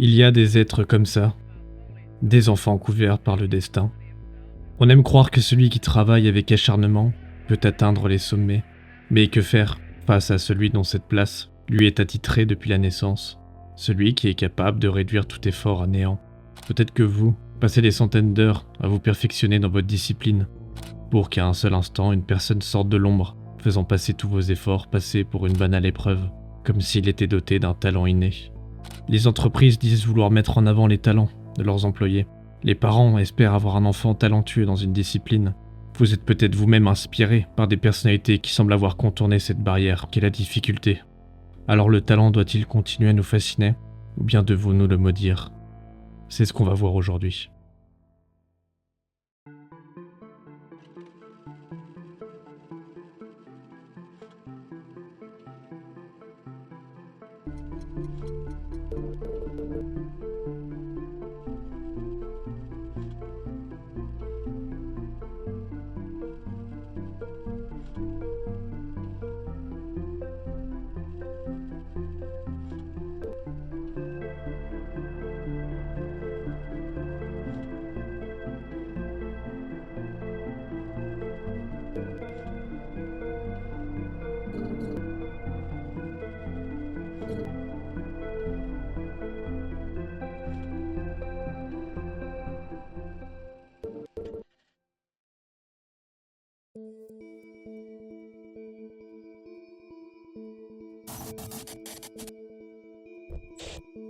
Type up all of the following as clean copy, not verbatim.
Il y a des êtres comme ça, des enfants couverts par le destin. On aime croire que celui qui travaille avec acharnement peut atteindre les sommets, mais que faire face à celui dont cette place lui est attitrée depuis la naissance, celui qui est capable de réduire tout effort à néant. Peut-être que vous passez des centaines d'heures à vous perfectionner dans votre discipline, pour qu'à un seul instant une personne sorte de l'ombre, faisant passer tous vos efforts passés pour une banale épreuve, comme s'il était doté d'un talent inné. Les entreprises disent vouloir mettre en avant les talents de leurs employés. Les parents espèrent avoir un enfant talentueux dans une discipline. Vous êtes peut-être vous-même inspiré par des personnalités qui semblent avoir contourné cette barrière qu'est la difficulté. Alors le talent doit-il continuer à nous fasciner, ou bien devons-nous le maudire? C'est ce qu'on va voir aujourd'hui.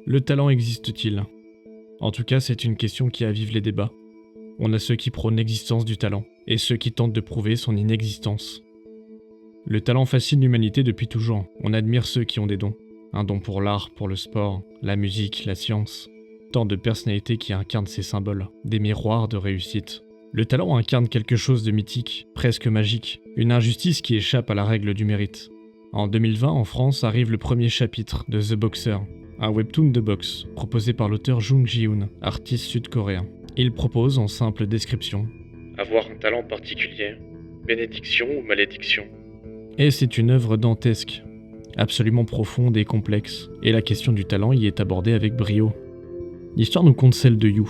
Le talent existe-t-il? En tout cas, c'est une question qui avive les débats. On a ceux qui prônent l'existence du talent, et ceux qui tentent de prouver son inexistence. Le talent fascine l'humanité depuis toujours. On admire ceux qui ont des dons. Un don pour l'art, pour le sport, la musique, la science. Tant de personnalités qui incarnent ces symboles, des miroirs de réussite. Le talent incarne quelque chose de mythique, presque magique, une injustice qui échappe à la règle du mérite. En 2020, en France, arrive le premier chapitre de The Boxer, un webtoon de boxe proposé par l'auteur Jung Ji-hoon, artiste sud-coréen. Il propose en simple description avoir un talent particulier, bénédiction ou malédiction. Et c'est une œuvre dantesque, absolument profonde et complexe, et la question du talent y est abordée avec brio. L'histoire nous conte celle de Yu,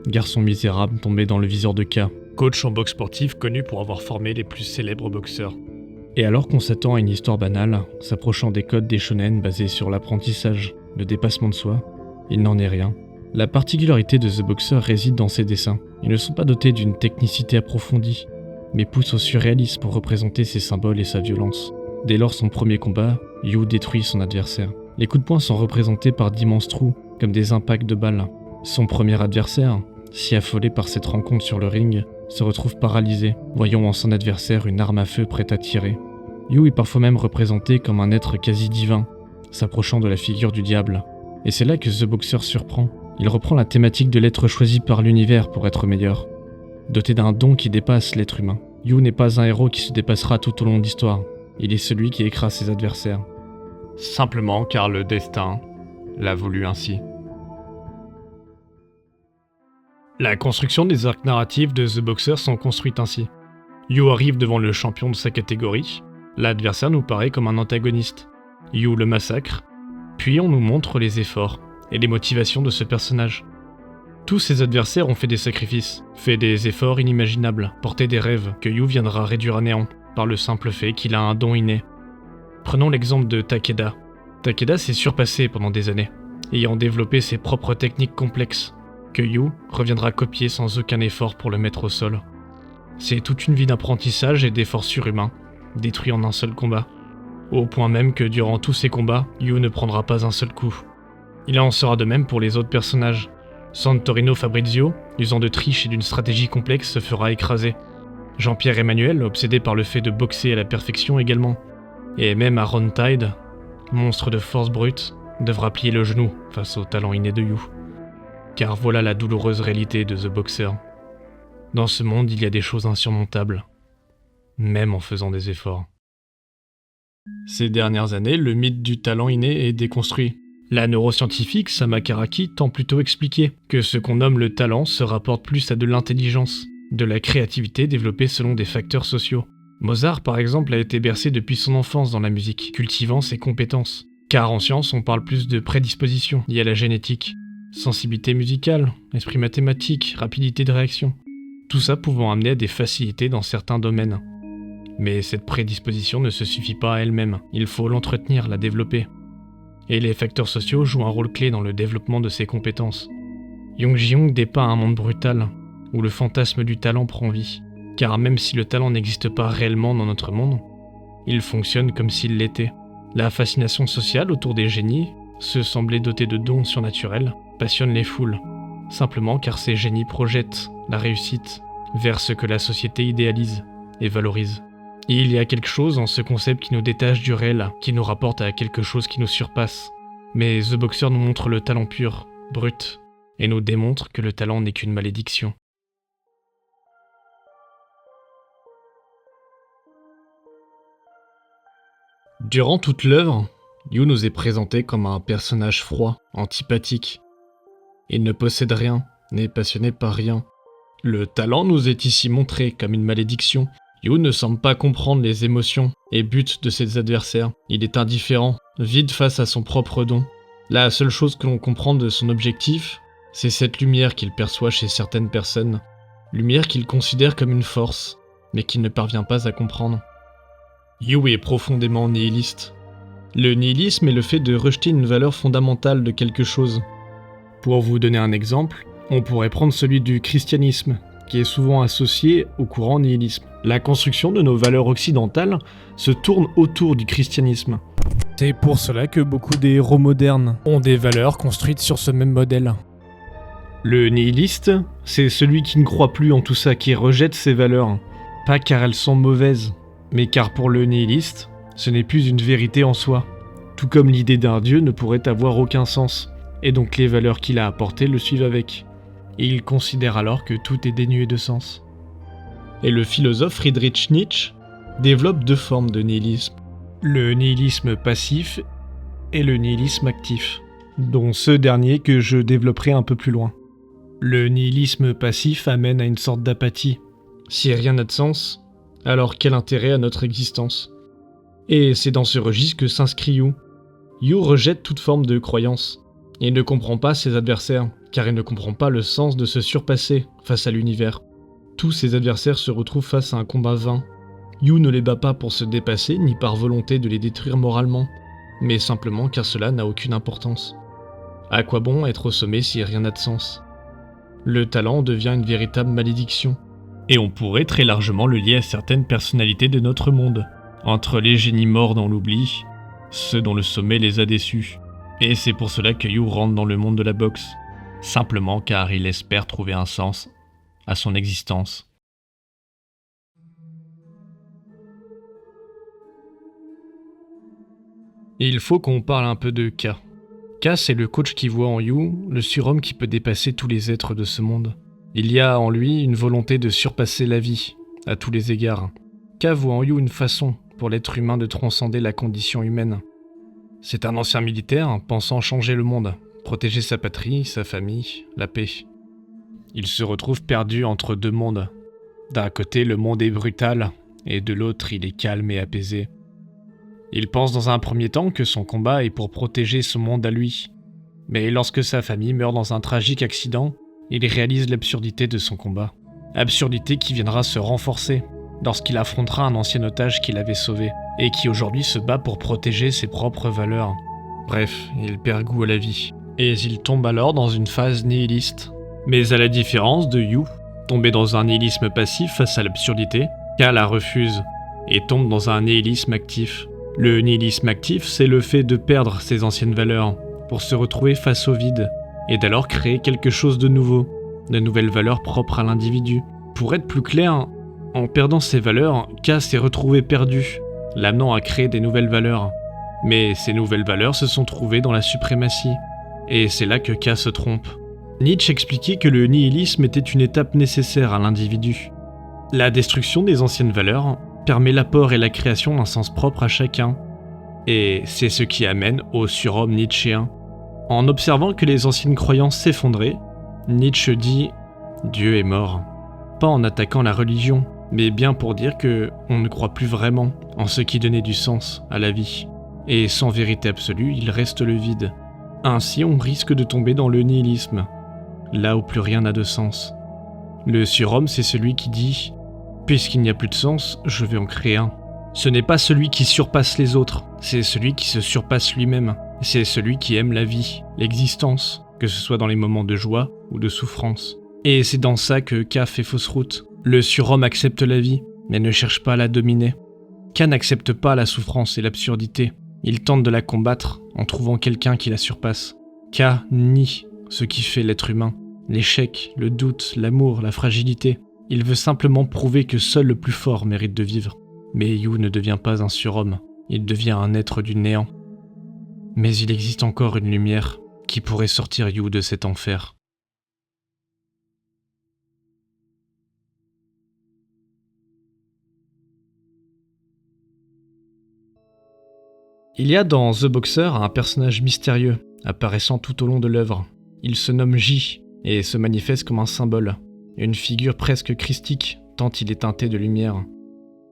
garçon misérable tombé dans le viseur de K, coach en boxe sportive connu pour avoir formé les plus célèbres boxeurs. Et alors qu'on s'attend à une histoire banale, s'approchant des codes des shonen basés sur l'apprentissage, le dépassement de soi, il n'en est rien. La particularité de The Boxer réside dans ses dessins. Ils ne sont pas dotés d'une technicité approfondie, mais poussent au surréalisme pour représenter ses symboles et sa violence. Dès lors son premier combat, Yu détruit son adversaire. Les coups de poing sont représentés par d'immenses trous, comme des impacts de balles. Son premier adversaire, si affolé par cette rencontre sur le ring, se retrouve paralysé, voyant en son adversaire une arme à feu prête à tirer. Yu est parfois même représenté comme un être quasi divin, s'approchant de la figure du diable. Et c'est là que The Boxer surprend. Il reprend la thématique de l'être choisi par l'univers pour être meilleur. Doté d'un don qui dépasse l'être humain, Yu n'est pas un héros qui se dépassera tout au long de l'histoire. Il est celui qui écrase ses adversaires. Simplement car le destin l'a voulu ainsi. La construction des arcs narratifs de The Boxer sont construites ainsi. Yu arrive devant le champion de sa catégorie. L'adversaire nous paraît comme un antagoniste. Yu le massacre, puis on nous montre les efforts et les motivations de ce personnage. Tous ses adversaires ont fait des sacrifices, fait des efforts inimaginables, porté des rêves que Yu viendra réduire à néant par le simple fait qu'il a un don inné. Prenons l'exemple de Takeda. Takeda s'est surpassé pendant des années, ayant développé ses propres techniques complexes, que Yu reviendra copier sans aucun effort pour le mettre au sol. C'est toute une vie d'apprentissage et d'efforts surhumains, détruits en un seul combat. Au point même que durant tous ces combats, Yu ne prendra pas un seul coup. Il en sera de même pour les autres personnages. Santorino Fabrizio, usant de triche et d'une stratégie complexe, se fera écraser. Jean-Pierre Emmanuel, obsédé par le fait de boxer à la perfection également. Et même Aaron Tide, monstre de force brute, devra plier le genou face au talent inné de Yu. Car voilà la douloureuse réalité de The Boxer. Dans ce monde, il y a des choses insurmontables, même en faisant des efforts. Ces dernières années, le mythe du talent inné est déconstruit. La neuroscientifique Sama Karaki tend plutôt expliquer que ce qu'on nomme le talent se rapporte plus à de l'intelligence, de la créativité développée selon des facteurs sociaux. Mozart, par exemple, a été bercé depuis son enfance dans la musique, cultivant ses compétences. Car en science, on parle plus de prédisposition liée à la génétique. sensibilité musicale, esprit mathématique, rapidité de réaction. Tout ça pouvant amener à des facilités dans certains domaines. Mais cette prédisposition ne se suffit pas à elle-même, il faut l'entretenir, la développer. Et les facteurs sociaux jouent un rôle clé dans le développement de ces compétences. Jung Ji-Hoon dépeint un monde brutal, où le fantasme du talent prend vie. Car même si le talent n'existe pas réellement dans notre monde, il fonctionne comme s'il l'était. La fascination sociale autour des génies, ceux semblés dotés de dons surnaturels, passionne les foules, simplement car ces génies projettent la réussite vers ce que la société idéalise et valorise. Et il y a quelque chose en ce concept qui nous détache du réel, qui nous rapporte à quelque chose qui nous surpasse. Mais The Boxer nous montre le talent pur, brut, et nous démontre que le talent n'est qu'une malédiction. Durant toute l'œuvre, Yu nous est présenté comme un personnage froid, antipathique. Il ne possède rien, n'est passionné par rien. Le talent nous est ici montré comme une malédiction. Yu ne semble pas comprendre les émotions et buts de ses adversaires. Il est indifférent, vide face à son propre don. La seule chose que l'on comprend de son objectif, c'est cette lumière qu'il perçoit chez certaines personnes. Lumière qu'il considère comme une force, mais qu'il ne parvient pas à comprendre. Yu est profondément nihiliste. Le nihilisme est le fait de rejeter une valeur fondamentale de quelque chose. Pour vous donner un exemple, on pourrait prendre celui du christianisme, qui est souvent associé au courant nihilisme. La construction de nos valeurs occidentales se tourne autour du christianisme. C'est pour cela que beaucoup des héros modernes ont des valeurs construites sur ce même modèle. Le nihiliste, c'est celui qui ne croit plus en tout ça, qui rejette ces valeurs. Pas car elles sont mauvaises, mais car pour le nihiliste, ce n'est plus une vérité en soi. Tout comme l'idée d'un dieu ne pourrait avoir aucun sens, et donc les valeurs qu'il a apportées le suivent avec. Et il considère alors que tout est dénué de sens. Et le philosophe Friedrich Nietzsche développe deux formes de nihilisme. Le nihilisme passif et le nihilisme actif, dont ce dernier que je développerai un peu plus loin. Le nihilisme passif amène à une sorte d'apathie. Si rien n'a de sens, alors quel intérêt à notre existence? Et c'est dans ce registre que s'inscrit Yu. Yu rejette toute forme de croyance. Il ne comprend pas ses adversaires, car il ne comprend pas le sens de se surpasser face à l'univers. Tous ses adversaires se retrouvent face à un combat vain. Yu ne les bat pas pour se dépasser, ni par volonté de les détruire moralement, mais simplement car cela n'a aucune importance. À quoi bon être au sommet si rien n'a de sens? Le talent devient une véritable malédiction. Et on pourrait très largement le lier à certaines personnalités de notre monde. Entre les génies morts dans l'oubli, ceux dont le sommet les a déçus. Et c'est pour cela que Yu rentre dans le monde de la boxe. Simplement car il espère trouver un sens à son existence. Et il faut qu'on parle un peu de K. K, c'est le coach qui voit en Yu le surhomme qui peut dépasser tous les êtres de ce monde. Il y a en lui une volonté de surpasser la vie, à tous les égards. K voit en Yu une façon pour l'être humain de transcender la condition humaine. C'est un ancien militaire pensant changer le monde, protéger sa patrie, sa famille, la paix. Il se retrouve perdu entre deux mondes. D'un côté, le monde est brutal, et de l'autre, il est calme et apaisé. Il pense dans un premier temps que son combat est pour protéger son monde à lui. Mais lorsque sa famille meurt dans un tragique accident, il réalise l'absurdité de son combat. Absurdité qui viendra se renforcer lorsqu'il affrontera un ancien otage qu'il avait sauvé, et qui aujourd'hui se bat pour protéger ses propres valeurs. Bref, il perd goût à la vie. Et il tombe alors dans une phase nihiliste. Mais à la différence de Yu, tombé dans un nihilisme passif face à l'absurdité, K la refuse, et tombe dans un nihilisme actif. Le nihilisme actif, c'est le fait de perdre ses anciennes valeurs, pour se retrouver face au vide, et d'alors créer quelque chose de nouveau, de nouvelles valeurs propres à l'individu. Pour être plus clair, en perdant ses valeurs, K s'est retrouvé perdu, l'amenant à créer des nouvelles valeurs. Mais ces nouvelles valeurs se sont trouvées dans la suprématie, et c'est là que K se trompe. Nietzsche expliquait que le nihilisme était une étape nécessaire à l'individu. La destruction des anciennes valeurs permet l'apport et la création d'un sens propre à chacun, et c'est ce qui amène au surhomme nietzschéen. En observant que les anciennes croyances s'effondraient, Nietzsche dit « Dieu est mort ». Pas en attaquant la religion, mais bien pour dire que on ne croit plus vraiment en ce qui donnait du sens à la vie. Et sans vérité absolue, il reste le vide. Ainsi, on risque de tomber dans le nihilisme, là où plus rien n'a de sens. Le surhomme, c'est celui qui dit « Puisqu'il n'y a plus de sens, je vais en créer un ». Ce n'est pas celui qui surpasse les autres, c'est celui qui se surpasse lui-même. C'est celui qui aime la vie, l'existence, que ce soit dans les moments de joie ou de souffrance. Et c'est dans ça que K fait fausse route. Le surhomme accepte la vie, mais ne cherche pas à la dominer. K n'accepte pas la souffrance et l'absurdité. Il tente de la combattre en trouvant quelqu'un qui la surpasse. K nie ce qui fait l'être humain. L'échec, le doute, l'amour, la fragilité. Il veut simplement prouver que seul le plus fort mérite de vivre. Mais Yu ne devient pas un surhomme, il devient un être du néant. Mais il existe encore une lumière qui pourrait sortir Yu de cet enfer. Il y a dans The Boxer un personnage mystérieux, apparaissant tout au long de l'œuvre. Il se nomme J et se manifeste comme un symbole, une figure presque christique tant il est teinté de lumière.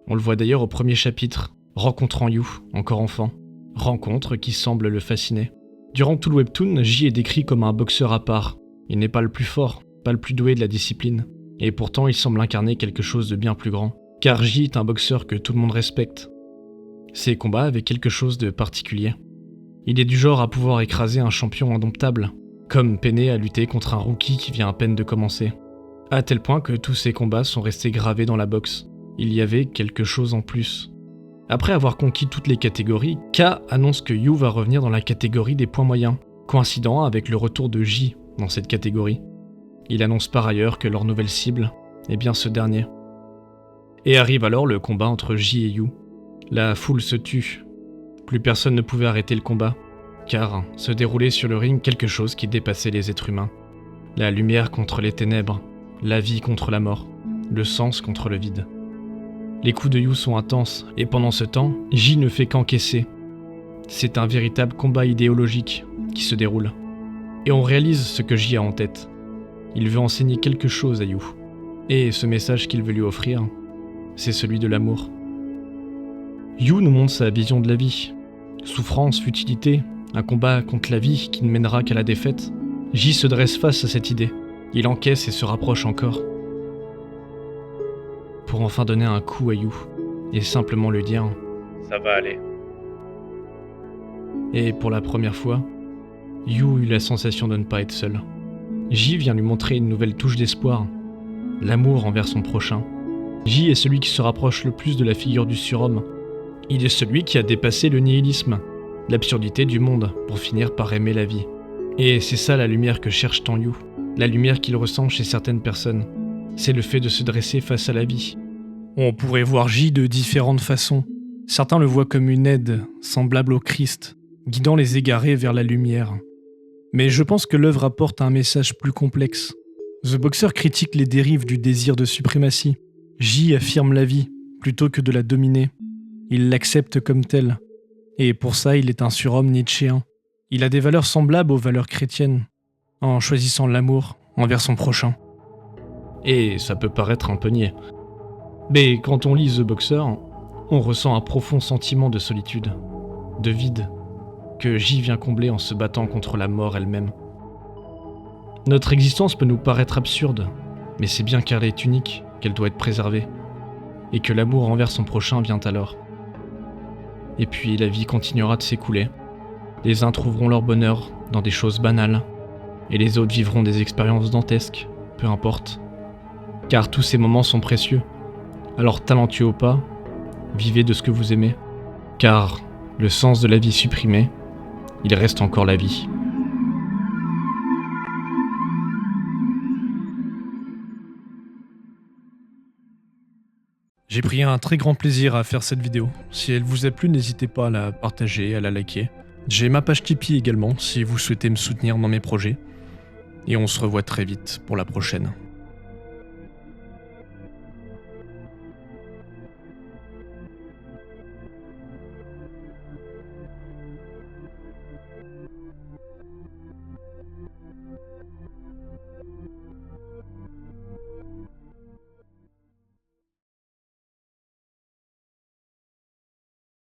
On le voit d'ailleurs au premier chapitre, rencontrant Yu, encore enfant. Rencontre qui semble le fasciner. Durant tout le webtoon, J est décrit comme un boxeur à part. Il n'est pas le plus fort, pas le plus doué de la discipline. Et pourtant, il semble incarner quelque chose de bien plus grand. Car J est un boxeur que tout le monde respecte. Ses combats avaient quelque chose de particulier. Il est du genre à pouvoir écraser un champion indomptable, comme peiner à lutter contre un rookie qui vient à peine de commencer. À tel point que tous ses combats sont restés gravés dans la boxe. Il y avait quelque chose en plus. Après avoir conquis toutes les catégories, K annonce que Yu va revenir dans la catégorie des points moyens, coïncidant avec le retour de J dans cette catégorie. Il annonce par ailleurs que leur nouvelle cible est bien ce dernier. Et arrive alors le combat entre J et Yu. La foule se tue. Plus personne ne pouvait arrêter le combat, car se déroulait sur le ring quelque chose qui dépassait les êtres humains. La lumière contre les ténèbres, la vie contre la mort, le sens contre le vide. Les coups de Yu sont intenses, et pendant ce temps, J ne fait qu'encaisser. C'est un véritable combat idéologique qui se déroule. Et on réalise ce que J a en tête. Il veut enseigner quelque chose à Yu. Et ce message qu'il veut lui offrir, c'est celui de l'amour. Yu nous montre sa vision de la vie. Souffrance, futilité, un combat contre la vie qui ne mènera qu'à la défaite. J se dresse face à cette idée. Il encaisse et se rapproche encore. Pour enfin donner un coup à Yu, et simplement lui dire « Ça va aller ». Et pour la première fois, Yu eut la sensation de ne pas être seul. J vient lui montrer une nouvelle touche d'espoir, l'amour envers son prochain. J est celui qui se rapproche le plus de la figure du surhomme. Il est celui qui a dépassé le nihilisme, l'absurdité du monde, pour finir par aimer la vie. Et c'est ça la lumière que cherche tant Yu, la lumière qu'il ressent chez certaines personnes. C'est le fait de se dresser face à la vie. On pourrait voir J de différentes façons. Certains le voient comme une aide, semblable au Christ, guidant les égarés vers la lumière. Mais je pense que l'œuvre apporte un message plus complexe. The Boxer critique les dérives du désir de suprématie. J affirme la vie, plutôt que de la dominer. Il l'accepte comme telle. Et pour ça, il est un surhomme nietzschéen. Il a des valeurs semblables aux valeurs chrétiennes, en choisissant l'amour envers son prochain. Et ça peut paraître un peu niais. Mais quand on lit The Boxer, on ressent un profond sentiment de solitude, de vide, que J vient combler en se battant contre la mort elle-même. Notre existence peut nous paraître absurde, mais c'est bien car elle est unique qu'elle doit être préservée, et que l'amour envers son prochain vient alors. Et puis la vie continuera de s'écouler. Les uns trouveront leur bonheur dans des choses banales, et les autres vivront des expériences dantesques, peu importe. Car tous ces moments sont précieux. Alors talentueux ou pas, vivez de ce que vous aimez. Car le sens de la vie supprimé, il reste encore la vie. J'ai pris un très grand plaisir à faire cette vidéo. Si elle vous a plu, n'hésitez pas à la partager, à la liker. J'ai ma page Tipeee également, si vous souhaitez me soutenir dans mes projets. Et on se revoit très vite pour la prochaine.